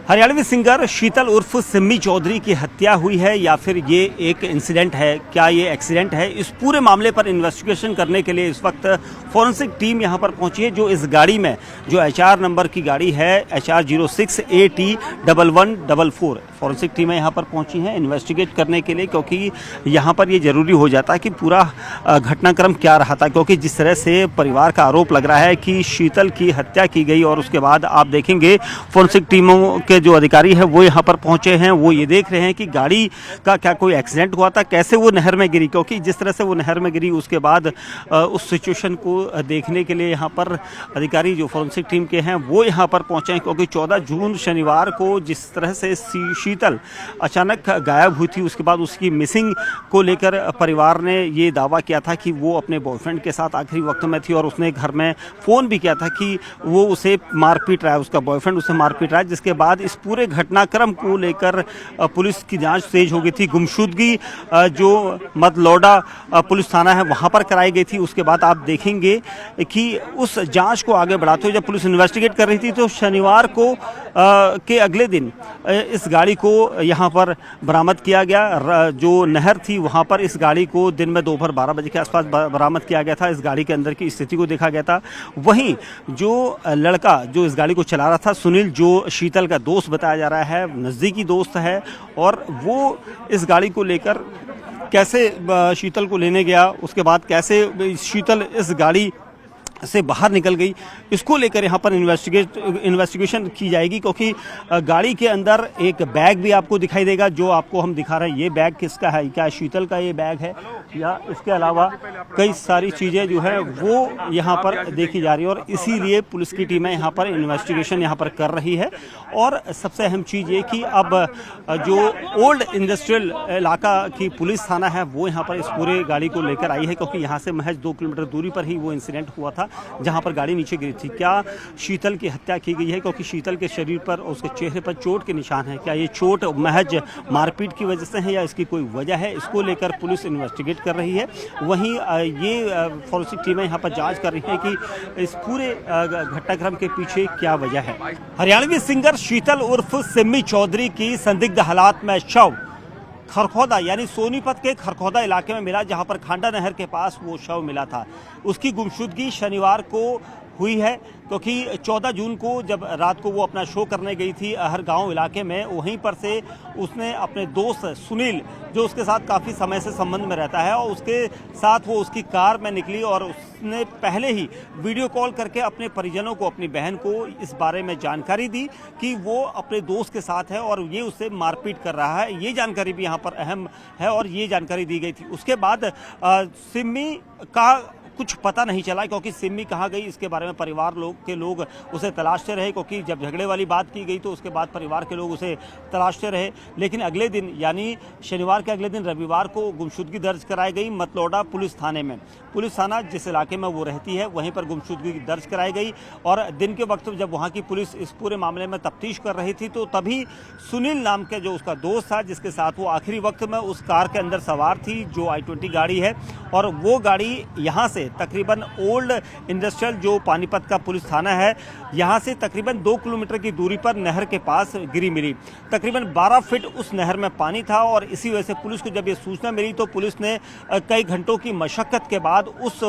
Haryanvi singer शीतल उर्फ सिम्मी चौधरी की हत्या हुई है या फिर ये एक इंसिडेंट है, क्या ये एक्सीडेंट है? इस पूरे मामले पर इन्वेस्टिगेशन करने के लिए इस वक्त फॉरेंसिक टीम यहां पर पहुंची है। जो इस गाड़ी में जो HR नंबर की गाड़ी है HR 06AT1144 फॉरेंसिक टीमें यहां पर पहुंची हैं इन्वेस्टिगेट करने के लिए, क्योंकि यहां पर ये ज़रूरी हो जाता है कि पूरा घटनाक्रम क्या रहा था। क्योंकि जिस तरह से परिवार का आरोप लग रहा है कि शीतल की हत्या की गई और उसके बाद आप देखेंगे फॉरेंसिक टीमों के जो अधिकारी हैं वो यहाँ पर पहुँचे हैं, वो ये देख रहे हैं कि गाड़ी का क्या कोई एक्सीडेंट हुआ था, कैसे वो नहर में गिरी। क्योंकि जिस तरह से वो नहर में गिरी उसके बाद उस सिचुएशन को देखने के लिए यहाँ पर अधिकारी जो फॉरेंसिक टीम के हैं वो यहाँ पर पहुँचे हैं। क्योंकि 14 जून शनिवार को जिस तरह से शीतल अचानक गायब हुई थी, उसके बाद उसकी मिसिंग को लेकर परिवार ने ये दावा किया था कि वो अपने बॉयफ्रेंड के साथ आखिरी वक्त में थी और उसने घर में फ़ोन भी किया था कि वो उसे मारपीट रहा है, उसका बॉयफ्रेंड उसे मारपीट रहा है। जिसके बाद इस पूरे घटनाक्रम को लेकर पुलिस की जांच तेज हो गई थी। गुमशुदगी जो मदलौडा पुलिस थाना है वहां पर कराई गई थी। उसके बाद आप देखेंगे कि उस जांच को आगे बढ़ाते हुए जब पुलिस इन्वेस्टिगेट कर रही थी तो शनिवार को के अगले दिन इस गाड़ी को यहां पर बरामद किया गया। जो नहर थी वहां पर इस गाड़ी को दिन में दोपहर 12 बजे के आसपास बरामद किया गया था। इस गाड़ी के अंदर की स्थिति को देखा गया था। वहीं जो लड़का जो इस गाड़ी को चला रहा था सुनील, जो शीतल का दोस्त बताया जा रहा है, नज़दीकी दोस्त है, और वो इस गाड़ी को लेकर कैसे शीतल को लेने गया, उसके बाद कैसे शीतल इस गाड़ी से बाहर निकल गई, इसको लेकर यहाँ पर इन्वेस्टिगेशन की जाएगी। क्योंकि गाड़ी के अंदर एक बैग भी आपको दिखाई देगा, जो आपको हम दिखा रहे हैं। ये बैग किसका है? क्या शीतल का ये बैग है या इसके अलावा कई सारी चीज़ें जो है वो यहाँ पर देखी जा रही है। और इसीलिए पुलिस की टीमें यहाँ पर इन्वेस्टिगेशन यहाँ पर कर रही है। और सबसे अहम चीज़ ये कि अब जो ओल्ड इंडस्ट्रियल इलाका की पुलिस थाना है वो यहाँ पर इस पूरे गाड़ी को लेकर आई है। क्योंकि यहाँ से महज 2 किलोमीटर दूरी पर ही वो इंसिडेंट हुआ था जहां पर गाड़ी नीचे गिरी थी। क्या शीतल की हत्या की गई है? क्योंकि शीतल के शरीर पर, उसके चेहरे पर चोट के निशान हैं। क्या ये चोट महज मारपीट की वजह से है या इसकी कोई वजह है? इसको लेकर पुलिस इन्वेस्टिगेट कर रही है। वहीं ये फॉरेंसिक टीमें यहाँ पर जांच कर रही हैं कि इस पूरे घटनाक्रम के पीछे क्या वजह है। हरियाणवी सिंगर शीतल उर्फ सिम्मी चौधरी की संदिग्ध हालात में शव खरखौदा यानी सोनीपत के खरखौदा इलाके में मिला, जहां पर खांडा नहर के पास वो शव मिला था। उसकी गुमशुदगी शनिवार को हुई है। क्योंकि 14 जून को जब रात को वो अपना शो करने गई थी हर गांव इलाके में, वहीं पर से उसने अपने दोस्त सुनील, जो उसके साथ काफ़ी समय से संबंध में रहता है, और उसके साथ वो उसकी कार में निकली और उसने पहले ही वीडियो कॉल करके अपने परिजनों को, अपनी बहन को इस बारे में जानकारी दी कि वो अपने दोस्त के साथ है और ये उससे मारपीट कर रहा है। ये जानकारी भी यहाँ पर अहम है और ये जानकारी दी गई थी। उसके बाद सिम्मी का कुछ पता नहीं चला, क्योंकि सिम्मी कहाँ गई इसके बारे में परिवार के लोग उसे तलाशते रहे। क्योंकि जब झगड़े वाली बात की गई तो उसके बाद परिवार के लोग उसे तलाशते रहे। लेकिन अगले दिन यानी शनिवार के अगले दिन रविवार को गुमशुदगी दर्ज कराई गई मदलौडा पुलिस थाने में। पुलिस थाना जिस इलाके में वो रहती है वहीं पर गुमशुदगी दर्ज कराई गई। और दिन के वक्त जब वहाँ की पुलिस इस पूरे मामले में तफ्तीश कर रही थी तो तभी सुनील नाम के जो उसका दोस्त था, जिसके साथ वो आखिरी वक्त में उस कार के अंदर सवार थी जो I-20 गाड़ी है, और वो गाड़ी यहाँ से तकरीबन ओल्ड इंडस्ट्रियल जो पानीपत का पुलिस थाना है, यहाँ से तकरीबन 2 किलोमीटर की दूरी पर नहर के पास गिरी मिली। तकरीबन 12 फीट उस नहर में पानी था। और इसी वजह से पुलिस को जब ये सूचना मिली तो पुलिस ने कई घंटों की मशक्कत के बाद उस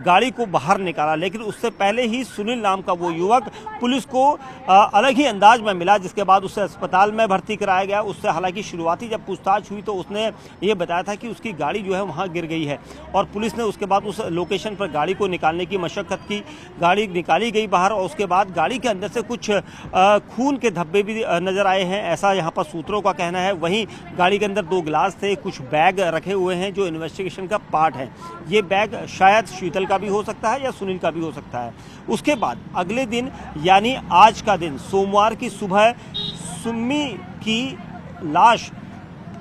गाड़ी को बाहर निकाला। लेकिन उससे पहले ही सुनील नाम का वो युवक पुलिस को अलग ही अंदाज में मिला, जिसके बाद उसे अस्पताल में भर्ती कराया गया। उससे हालांकि शुरुआती जब पूछताछ हुई तो उसने ये बताया था कि उसकी गाड़ी जो है वहाँ गिर गई है, और पुलिस ने उसके बाद उस लोकेशन पर गाड़ी को निकालने की मशक्कत की। गाड़ी निकाली गई बाहर और उसके बाद गाड़ी के अंदर से कुछ खून के धब्बे भी नजर आए हैं, ऐसा यहाँ पर सूत्रों का कहना है। वहीं गाड़ी के अंदर 2 गिलास थे, कुछ बैग रखे हुए हैं जो इन्वेस्टिगेशन का पार्ट है। ये बैग शायद शीतल का भी हो सकता है या सुनील का भी हो सकता है। उसके बाद अगले दिन यानी आज का दिन सोमवार की सुबह सिम्मी की लाश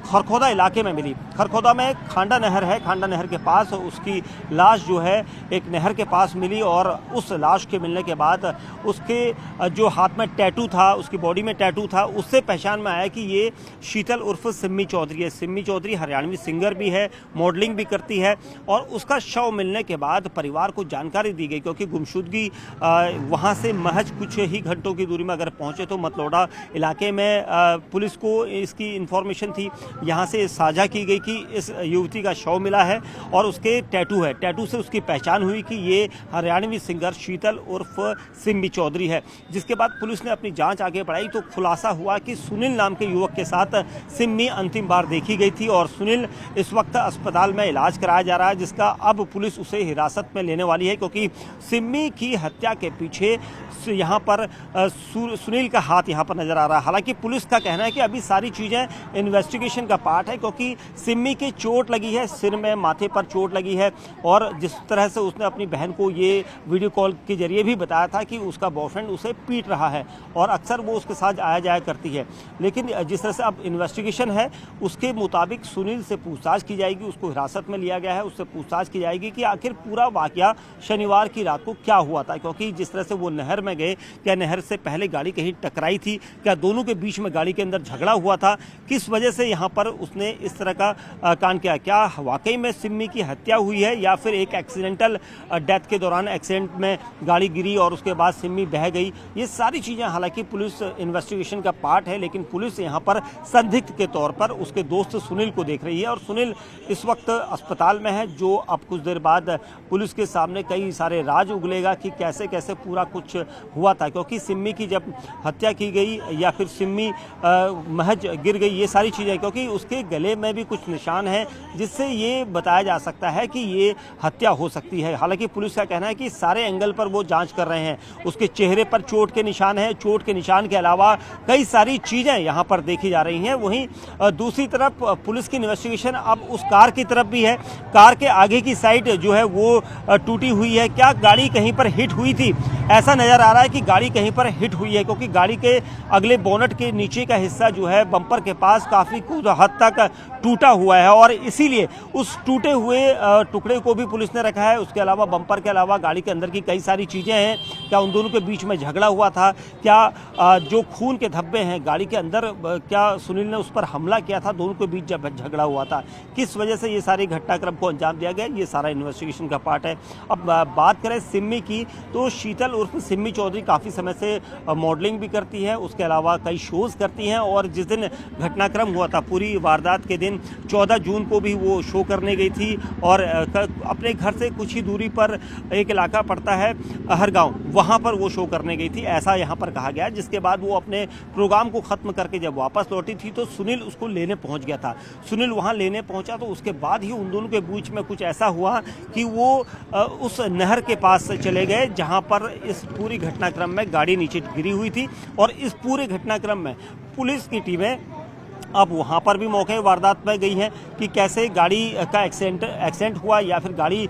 खरखौदा इलाके में मिली। खरखोदा में खांडा नहर है, खांडा नहर के पास उसकी लाश जो है एक नहर के पास मिली और उस लाश के मिलने के बाद उसके जो हाथ में टैटू था, उसकी बॉडी में टैटू था, उससे पहचान में आया कि ये शीतल उर्फ सिम्मी चौधरी है। सिम्मी चौधरी हरियाणवी सिंगर भी है, मॉडलिंग भी करती है और उसका शव मिलने के बाद परिवार को जानकारी दी गई, क्योंकि गुमशुदगी वहाँ से महज कुछ ही घंटों की दूरी में अगर पहुँचे तो मतलौडा इलाके में पुलिस को इसकी इन्फॉर्मेशन थी, यहाँ से साझा की गई कि इस युवती का शव मिला है और उसके टैटू है। टैटू से उसकी पहचान हुई कि ये हरियाणवी सिंगर शीतल उर्फ सिम्मी चौधरी है। जिसके बाद पुलिस ने अपनी जांच आगे बढ़ाई तो खुलासा हुआ कि सुनील नाम के युवक के साथ सिम्मी अंतिम बार देखी गई थी और सुनील इस वक्त अस्पताल में इलाज कराया जा रहा है, जिसका अब पुलिस उसे हिरासत में लेने वाली है, क्योंकि सिम्मी की हत्या के पीछे यहाँ पर सुनील का हाथ यहाँ पर नजर आ रहा है। हालांकि पुलिस का कहना है कि अभी सारी चीज़ें इन्वेस्टिगेशन का पार्ट है, क्योंकि सिम्मी की चोट लगी है, सिर में माथे पर चोट लगी है और जिस तरह से उसने अपनी बहन को ये वीडियो कॉल के जरिए भी बताया था कि उसका बॉयफ्रेंड उसे पीट रहा है और अक्सर वो उसके साथ आया जाया करती है। लेकिन जिस तरह से अब इन्वेस्टिगेशन है उसके मुताबिक सुनील से पूछताछ की जाएगी, उसको हिरासत में लिया गया है, उससे पूछताछ की जाएगी कि आखिर पूरा वाकया शनिवार की रात को क्या हुआ था, क्योंकि जिस तरह से वो नहर में गए, क्या नहर से पहले गाड़ी कहीं टकराई थी, क्या दोनों के बीच में गाड़ी के अंदर झगड़ा हुआ था, किस वजह से यहाँ पर उसने इस तरह का कांड किया, क्या वाकई में सिम्मी की हत्या हुई है या फिर एक एक्सीडेंटल डेथ के दौरान एक्सीडेंट में गाड़ी गिरी और उसके बाद सिम्मी बह गई। ये सारी चीज़ें हालांकि पुलिस इन्वेस्टिगेशन का पार्ट है, लेकिन पुलिस यहाँ पर संदिग्ध के तौर पर उसके दोस्त सुनील को देख रही है और सुनील इस वक्त अस्पताल में है, जो अब कुछ देर बाद पुलिस के सामने कई सारे राज उगलेगा कि कैसे कैसे पूरा कुछ हुआ था, क्योंकि सिम्मी की जब हत्या की गई या फिर सिम्मी महज गिर गई, ये सारी चीज़ें, क्योंकि उसके गले में भी कुछ निशान हैं जिससे ये बताया जा सकता है कि ये हत्या हो सकती है। हालांकि पुलिस का कहना है कि सारे एंगल पर वो जांच कर रहे हैं, उसके चेहरे पर चोट के निशान हैं, चोट के निशान के अलावा कई सारी चीज़ें यहाँ पर देखी जा रही हैं। वहीं दूसरी तरफ पुलिस की इन्वेस्टिगेशन अब उस कार की तरफ भी है। कार के आगे की साइड जो है वो टूटी हुई है, क्या गाड़ी कहीं पर हिट हुई थी? ऐसा नज़र आ रहा है कि गाड़ी कहीं पर हिट हुई है, क्योंकि गाड़ी के अगले बोनट के नीचे का हिस्सा जो है बम्पर के पास काफ़ी कुछ हद तक टूटा हुआ है और इसीलिए उस टूटे हुए टुकड़े को भी पुलिस ने रखा है। उसके अलावा बम्पर के अलावा गाड़ी के अंदर की कई सारी चीज़ें हैं, क्या उन दोनों के बीच में झगड़ा हुआ था, क्या जो खून के धब्बे हैं गाड़ी के अंदर, क्या सुनील ने उस पर हमला किया था, दोनों के बीच जब झगड़ा हुआ था, किस वजह से ये सारी घटनाक्रम को अंजाम दिया गया, ये सारा इन्वेस्टिगेशन का पार्ट है। अब बात करें सिम्मी की, तो शीतल उर्फ सिम्मी चौधरी काफ़ी समय से मॉडलिंग भी करती है, उसके अलावा कई शोज़ करती हैं और जिस दिन घटनाक्रम हुआ था पूरी वारदात के दिन 14 जून को भी वो शो करने गई थी और अपने घर से कुछ ही दूरी पर एक इलाका पड़ता है हरगांव, वहाँ पर वो शो करने गई थी, ऐसा यहाँ पर कहा गया। जिसके बाद वो अपने प्रोग्राम को ख़त्म करके जब वापस लौटी थी तो सुनील उसको लेने पहुँच गया था। सुनील वहाँ लेने पहुँचा तो उसके बाद ही उन दोनों के बीच में कुछ ऐसा हुआ कि वो उस नहर के पास चले गए जहाँ पर इस पूरी घटनाक्रम में गाड़ी नीचे गिरी हुई थी और इस पूरे घटनाक्रम में पुलिस की टीमें अब वहाँ पर भी मौके वारदात में गई हैं कि कैसे गाड़ी का एक्सीडेंट हुआ या फिर गाड़ी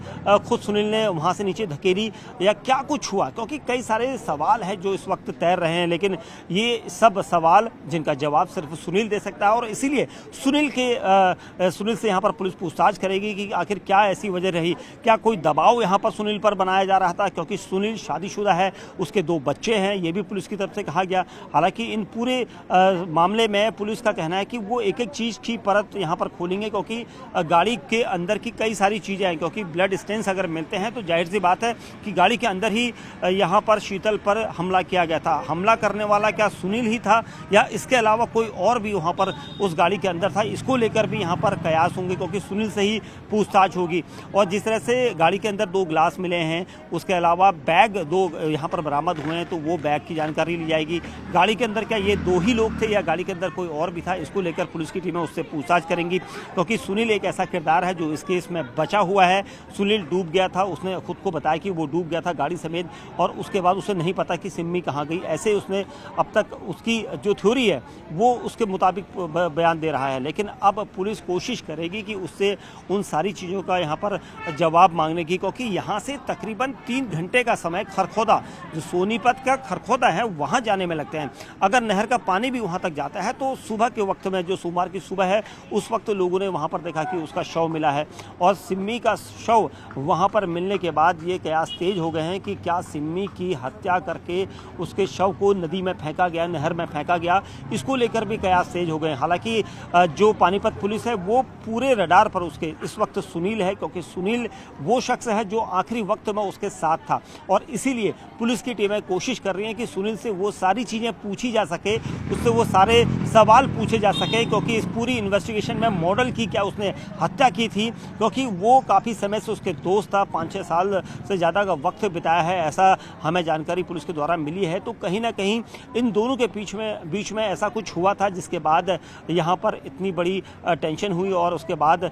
खुद सुनील ने वहाँ से नीचे धकेली या क्या कुछ हुआ, क्योंकि कई सारे सवाल हैं जो इस वक्त तैर रहे हैं, लेकिन ये सब सवाल जिनका जवाब सिर्फ सुनील दे सकता है और इसीलिए सुनील से यहाँ पर पुलिस पूछताछ करेगी कि आखिर क्या ऐसी वजह रही, क्या कोई दबाव यहाँ पर सुनील पर बनाया जा रहा था, क्योंकि सुनील शादीशुदा है, उसके 2 बच्चे हैं, ये भी पुलिस की तरफ से कहा गया। हालांकि इन पूरे मामले में पुलिस का कहना है कि वो एक एक चीज़ की परत यहाँ पर खोलेंगे, क्योंकि गाड़ी के अंदर की कई सारी चीज़ें हैं, क्योंकि ब्लड स्टेन्स अगर मिलते हैं तो जाहिर सी बात है कि गाड़ी के अंदर ही यहाँ पर शीतल पर हमला किया गया था। हमला करने वाला क्या सुनील ही था या इसके अलावा कोई और भी वहाँ पर उस गाड़ी के अंदर था, इसको लेकर भी यहाँ पर कयास होंगे, क्योंकि सुनील से ही पूछताछ होगी। और जिस तरह से गाड़ी के अंदर 2 ग्लास मिले हैं, उसके अलावा बैग 2 यहाँ पर बरामद हुए हैं, तो वो बैग की जानकारी ली जाएगी। गाड़ी के अंदर क्या ये 2 ही लोग थे या गाड़ी के अंदर कोई और भी था, इसको लेकर पुलिस की टीमें उससे पूछताछ करेंगी, क्योंकि सुनील एक ऐसा किरदार है जो इस केस में बचा हुआ है। सुनील डूब गया था, उसने खुद को बताया कि वो डूब गया था गाड़ी समेत और उसके बाद उसे नहीं पता कि सिम्मी कहाँ गई, ऐसे उसने अब तक उसकी जो थ्योरी है वो उसके मुताबिक बयान दे रहा है। लेकिन अब पुलिस कोशिश करेगी कि उससे उन सारी चीज़ों का यहाँ पर जवाब मांगने की, क्योंकि यहाँ से तकरीबन 3 घंटे का समय खरखोदा, जो सोनीपत का खरखोदा है, वहाँ जाने में लगते हैं। अगर नहर का पानी भी वहाँ तक जाता है तो सुबह के वक्त वक्त में, जो सोमवार की सुबह है, उस वक्त लोगों ने वहाँ पर देखा कि उसका शव मिला है। और सिम्मी का शव वहाँ पर मिलने के बाद ये कयास तेज हो गए हैं कि क्या सिम्मी की हत्या करके उसके शव को नदी में फेंका गया, नहर में फेंका गया, इसको लेकर भी कयास तेज हो गए हैं। हालांकि जो पानीपत पुलिस है वो पूरे रडार पर उसके इस वक्त सुनील है, क्योंकि सुनील वो शख्स है जो आखिरी वक्त में उसके साथ था, और इसीलिए पुलिस की टीमें कोशिश कर रही हैं कि सुनील से वो सारी चीज़ें पूछी जा सके, उससे वो सारे सवाल पूछे जा सके, क्योंकि इस पूरी इन्वेस्टिगेशन में मॉडल की क्या उसने हत्या की थी, क्योंकि वो काफ़ी समय से उसके दोस्त था, 5-6 साल से ज़्यादा का वक्त बिताया है, ऐसा हमें जानकारी पुलिस के द्वारा मिली है। तो कहीं ना कहीं इन दोनों के बीच में ऐसा कुछ हुआ था, जिसके बाद यहाँ पर इतनी बड़ी टेंशन हुई, और उसके बाद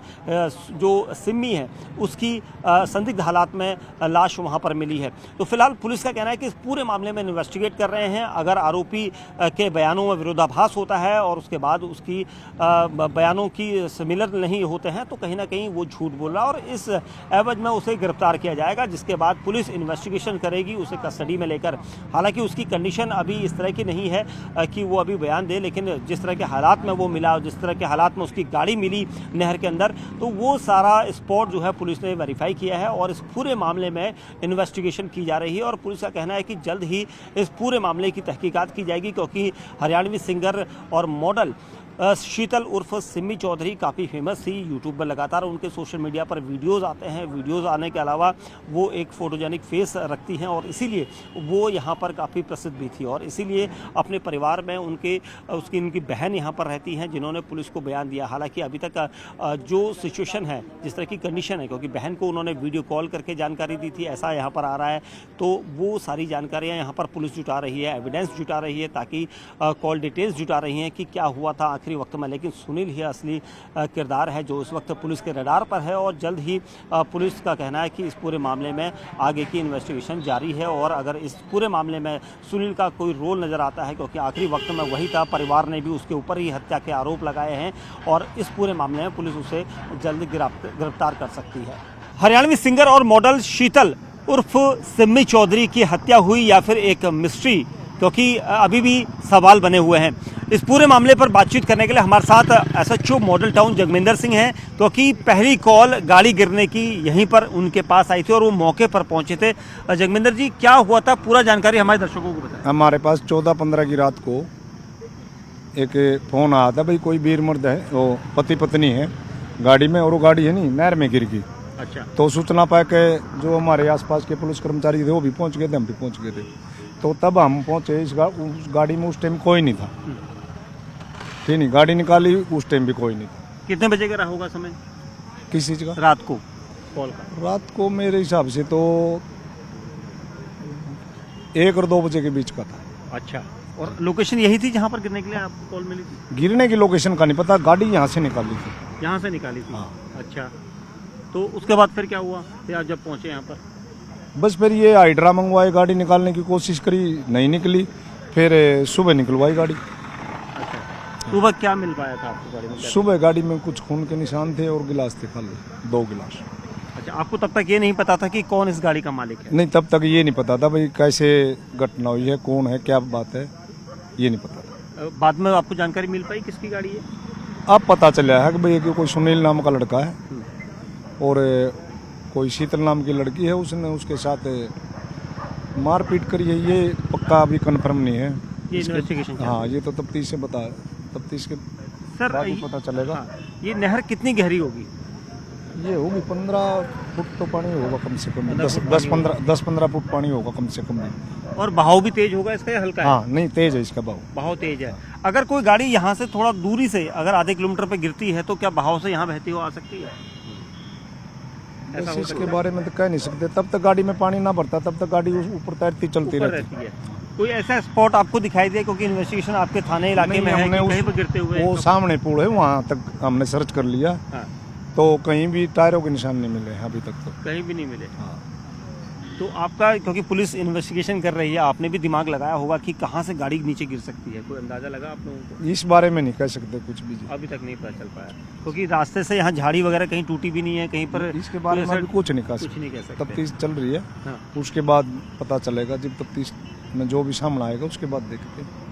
जो सिम्मी है उसकी संदिग्ध हालात में लाश वहाँ पर मिली है। तो फिलहाल पुलिस का कहना है कि इस पूरे मामले में इन्वेस्टिगेट कर रहे हैं। अगर आरोपी के बयानों में विरोधाभास होता है और उसके बाद उसकी बयानों की सिमिलर नहीं होते हैं, तो कहीं ना कहीं वो झूठ बोल रहा है, और इस एवज में उसे गिरफ्तार किया जाएगा, जिसके बाद पुलिस इन्वेस्टिगेशन करेगी उसे कस्टडी में लेकर। हालांकि उसकी कंडीशन अभी इस तरह की नहीं है कि वो अभी बयान दे, लेकिन जिस तरह के हालात में वो मिला, जिस तरह के हालात में उसकी गाड़ी मिली नहर के अंदर, तो वो सारा स्पॉट जो है पुलिस ने वेरीफाई किया है, और इस पूरे मामले में इन्वेस्टिगेशन की जा रही है। और पुलिस का कहना है कि जल्द ही इस पूरे मामले की तहकीकात की जाएगी, क्योंकि हरियाणवी सिंगर और मॉडल शीतल उर्फ सिम्मी चौधरी काफ़ी फेमस थी। यूट्यूब पर लगातार उनके सोशल मीडिया पर वीडियोस आते हैं। वीडियोस आने के अलावा वो एक फ़ोटोजेनिक फेस रखती हैं, और इसीलिए वो यहाँ पर काफ़ी प्रसिद्ध भी थी, और इसीलिए अपने परिवार में उनकी बहन यहाँ पर रहती हैं, जिन्होंने पुलिस को बयान दिया। हालांकि अभी तक जो सिचुएशन है, जिस तरह की कंडीशन है, क्योंकि बहन को उन्होंने वीडियो कॉल करके जानकारी दी थी, ऐसा यहाँ पर आ रहा है, तो वो सारी जानकारियाँ यहाँ पर पुलिस जुटा रही है, एविडेंस जुटा रही है, ताकि कॉल डिटेल्स जुटा रही हैं कि क्या हुआ था आखिरी वक्त में। लेकिन सुनील ही असली किरदार है जो इस वक्त पुलिस के रडार पर है, और जल्द ही पुलिस का कहना है कि इस पूरे मामले में आगे की इन्वेस्टिगेशन जारी है। और अगर इस पूरे मामले में सुनील का कोई रोल नज़र आता है, क्योंकि आखिरी वक्त में वही था, परिवार ने भी उसके ऊपर ही हत्या के आरोप लगाए हैं, और इस पूरे मामले में पुलिस उसे जल्द गिरफ्तार कर सकती है। हरियाणवी सिंगर और मॉडल शीतल उर्फ सिम्मी चौधरी की हत्या हुई या फिर एक मिस्ट्री, क्योंकि अभी भी सवाल बने हुए हैं। इस पूरे मामले पर बातचीत करने के लिए हमारे साथ SHO model town Jagminder Singh हैं, क्योंकि पहली कॉल गाड़ी गिरने की यहीं पर उनके पास आई थी और वो मौके पर पहुंचे थे। जगमिंदर जी, क्या हुआ था, पूरा जानकारी हमारे दर्शकों को बताएं। हमारे पास 14-15 की रात को एक फ़ोन आया था, भाई कोई वीर मर्द है, वो पति पत्नी है गाड़ी में, और वो गाड़ी है नहीं नहर में गिर गई। अच्छा। तो सूचना पा के जो हमारे आसपास के पुलिस कर्मचारी थे वो भी पहुंच गए थे, हम भी पहुंच गए थे। तो तब हम पहुंचे, उस गाड़ी में उस टाइम कोई नहीं था, ठीक नहीं, गाड़ी निकाली उस टाइम भी कोई नहीं था। कितने बजे का रहा होगा समय किस चीज़ का? रात को कॉल का? रात को मेरे हिसाब से तो 1 और 2 बजे के बीच का था। अच्छा। और लोकेशन यही थी जहाँ पर गिरने के लिए आपको कॉल मिली थी? गिरने की लोकेशन का नहीं पता, गाड़ी यहाँ से निकाली थी। यहाँ से निकाली थी? हाँ। अच्छा, तो उसके बाद फिर क्या हुआ, फिर आप जब पहुँचे यहाँ पर? बस फिर ये हाइड्रा मंगवाई, गाड़ी निकालने की कोशिश करी, नहीं निकली, फिर सुबह निकलवाई गाड़ी। अच्छा, सुबह क्या मिल पाया था आपको गाड़ी में? सुबह गाड़ी में कुछ खून के निशान थे और गिलास थे खाली, 2 गिलास। अच्छा, आपको तब तक ये नहीं पता था कि कौन इस गाड़ी का मालिक है? नहीं, तब तक ये नहीं पता था भाई कैसे घटना हुई है, कौन है, क्या बात है, ये नहीं पता था। बाद में आपको जानकारी मिल पाई किसकी गाड़ी है? अब पता चला है कि भाई कि कोई सुनील नाम का लड़का है और कोई शीतल नाम की लड़की है, उसने उसके साथ मारपीट करी है। ये पक्का अभी कंफर्म नहीं है, ये इन्वेस्टिगेशन। हाँ, ये तो तफ्तीश से बता, तफ्तीश के सर बाद ही पता चलेगा। हाँ, ये नहर कितनी गहरी होगी? ये होगी 15 फुट तो पानी होगा कम से कम, 10-15 फुट पानी होगा कम से कम। और बहाव भी तेज होगा इसका या हल्का है? हाँ, नहीं, तेज है इसका बहाव तेज है। अगर कोई गाड़ी यहाँ से थोड़ा दूरी से अगर आधे किलोमीटर पे गिरती है तो क्या बहाव से यहाँ बहती हुई आ सकती है? इसके बारे में तो कह नहीं सकते, तब तक गाड़ी में पानी ना भरता तब तक गाड़ी ऊपर तैरती चलती रहती है। कोई ऐसा स्पॉट आपको दिखाई दिया, क्योंकि इन्वेस्टिगेशन आपके थाने इलाके में है, कहीं पर गिरते हुए? वो सामने पुल है, वहाँ तक हमने सर्च कर लिया। हाँ। तो कहीं भी टायरों के निशान नहीं मिले अभी तक, तो कहीं भी नहीं मिले। हाँ। तो आपका, क्योंकि पुलिस इन्वेस्टिगेशन कर रही है, आपने भी दिमाग लगाया होगा कि कहाँ से गाड़ी नीचे गिर सकती है, कोई अंदाजा लगा आप लोगों को? इस बारे में नहीं कह सकते कुछ भी, अभी तक नहीं पता चल पाया, क्योंकि रास्ते से यहाँ झाड़ी वगैरह कहीं टूटी भी नहीं है कहीं पर। इसके बारे में कुछ नहीं कह सकते, तफ्तीश चल रही है। हाँ। उसके बाद पता चलेगा, जब तफ्तीश में जो भी सामने आएगा उसके बाद देखते हैं।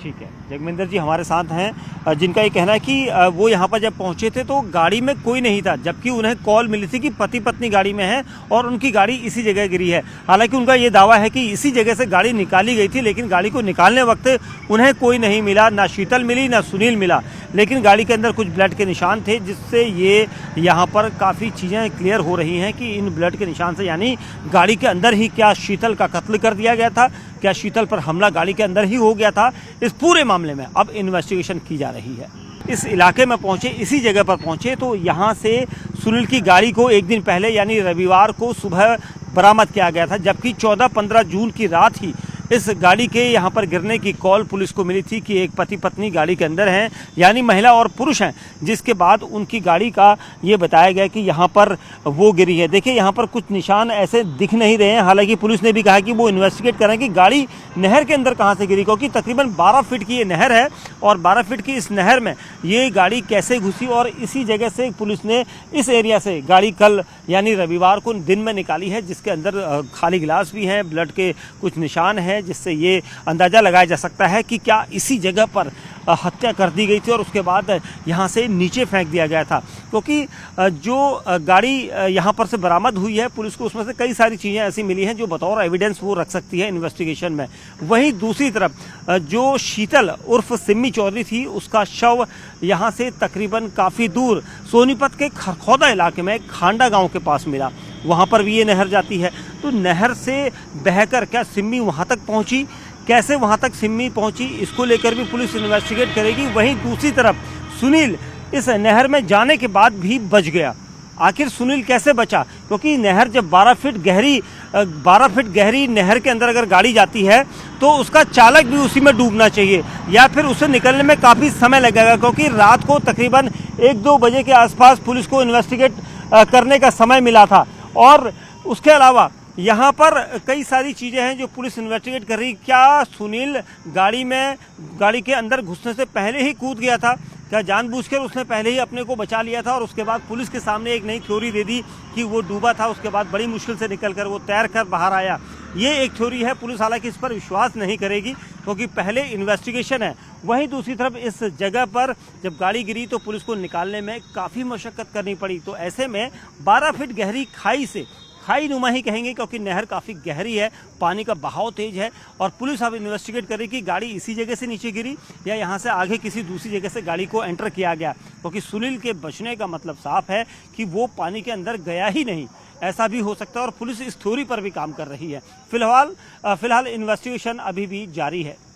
ठीक है, जगमिंदर जी हमारे साथ हैं जिनका ये कहना है कि वो यहाँ पर जब पहुँचे थे तो गाड़ी में कोई नहीं था, जबकि उन्हें कॉल मिली थी कि पति पत्नी गाड़ी में है और उनकी गाड़ी इसी जगह गिरी है। हालांकि उनका ये दावा है कि इसी जगह से गाड़ी निकाली गई थी, लेकिन गाड़ी को निकालने वक्त उन्हें कोई नहीं मिला, ना शीतल मिली ना सुनील मिला, लेकिन गाड़ी के अंदर कुछ ब्लड के निशान थे, जिससे ये यहाँ पर काफ़ी चीज़ें क्लियर हो रही हैं कि इन ब्लड के निशान से यानी गाड़ी के अंदर ही क्या शीतल का कत्ल कर दिया गया था, क्या शीतल पर हमला गाड़ी के अंदर ही हो गया था। इस पूरे मामले में अब इन्वेस्टिगेशन की जा रही है। इस इलाके में पहुंचे, इसी जगह पर पहुंचे तो यहाँ से सुनील की गाड़ी को एक दिन पहले यानी रविवार को सुबह बरामद किया गया था, जबकि 14-15 जून की रात ही इस गाड़ी के यहाँ पर गिरने की कॉल पुलिस को मिली थी कि एक पति पत्नी गाड़ी के अंदर हैं, यानी महिला और पुरुष हैं, जिसके बाद उनकी गाड़ी का ये बताया गया कि यहाँ पर वो गिरी है। देखिए यहाँ पर कुछ निशान ऐसे दिख नहीं रहे हैं, हालांकि पुलिस ने भी कहा कि वो इन्वेस्टिगेट करें कि गाड़ी नहर के अंदर कहाँ से गिरी, क्योंकि तकरीबन 12 फीट की ये नहर है और 12 फीट की इस नहर में ये गाड़ी कैसे घुसी, और इसी जगह से पुलिस ने इस एरिया से गाड़ी कल यानी रविवार को दिन में निकाली है, जिसके अंदर खाली गिलास भी हैं, ब्लड के कुछ निशान हैं, जिससे ये अंदाज़ा लगाया जा सकता है कि क्या इसी जगह पर हत्या कर दी गई थी और उसके बाद यहाँ से नीचे फेंक दिया गया था। क्योंकि जो गाड़ी यहाँ पर से बरामद हुई है, पुलिस को उसमें से कई सारी चीज़ें ऐसी मिली हैं जो बतौर एविडेंस वो रख सकती है इन्वेस्टिगेशन में। वहीं दूसरी तरफ जो शीतल उर्फ सिम्मी चौधरी थी, उसका शव यहाँ से तकरीबन काफ़ी दूर सोनीपत के खरखौदा इलाके में खांडा गाँव के पास मिला। वहाँ पर भी ये नहर जाती है, तो नहर से बहकर क्या सिम्मी वहाँ तक पहुँची, कैसे वहाँ तक सिम्मी पहुँची, इसको लेकर भी पुलिस इन्वेस्टिगेट करेगी। वहीं दूसरी तरफ सुनील इस नहर में जाने के बाद भी बच गया। आखिर सुनील कैसे बचा, क्योंकि नहर जब 12 फीट गहरी नहर के अंदर अगर गाड़ी जाती है तो उसका चालक भी उसी में डूबना चाहिए या फिर उसे निकलने में काफ़ी समय लगेगा, क्योंकि रात को तकरीबन 1-2 बजे के आसपास पुलिस को इन्वेस्टिगेट करने का समय मिला था। और उसके अलावा यहाँ पर कई सारी चीज़ें हैं जो पुलिस इन्वेस्टिगेट कर रही। क्या सुनील गाड़ी के अंदर घुसने से पहले ही कूद गया था, क्या जानबूझकर उसने पहले ही अपने को बचा लिया था और उसके बाद पुलिस के सामने एक नई थ्योरी दे दी कि वो डूबा था, उसके बाद बड़ी मुश्किल से निकलकर वो तैर कर बाहर आया। ये एक थ्योरी है, पुलिस हालांकि इस पर विश्वास नहीं करेगी क्योंकि पहले इन्वेस्टिगेशन है। वहीं दूसरी तरफ इस जगह पर जब गाड़ी गिरी तो पुलिस को निकालने में काफ़ी मशक्क़त करनी पड़ी। तो ऐसे में 12 फीट गहरी खाई से, खाई नुमा ही कहेंगे क्योंकि नहर काफ़ी गहरी है, पानी का बहाव तेज है, और पुलिस अब इन्वेस्टिगेट करे कि गाड़ी इसी जगह से नीचे गिरी या यहाँ से आगे किसी दूसरी जगह से गाड़ी को एंटर किया गया, क्योंकि सुनील के बचने का मतलब साफ है कि वो पानी के अंदर गया ही नहीं, ऐसा भी हो सकता है। और पुलिस इस थ्योरी पर भी काम कर रही है। फिलहाल इन्वेस्टिगेशन अभी भी जारी है।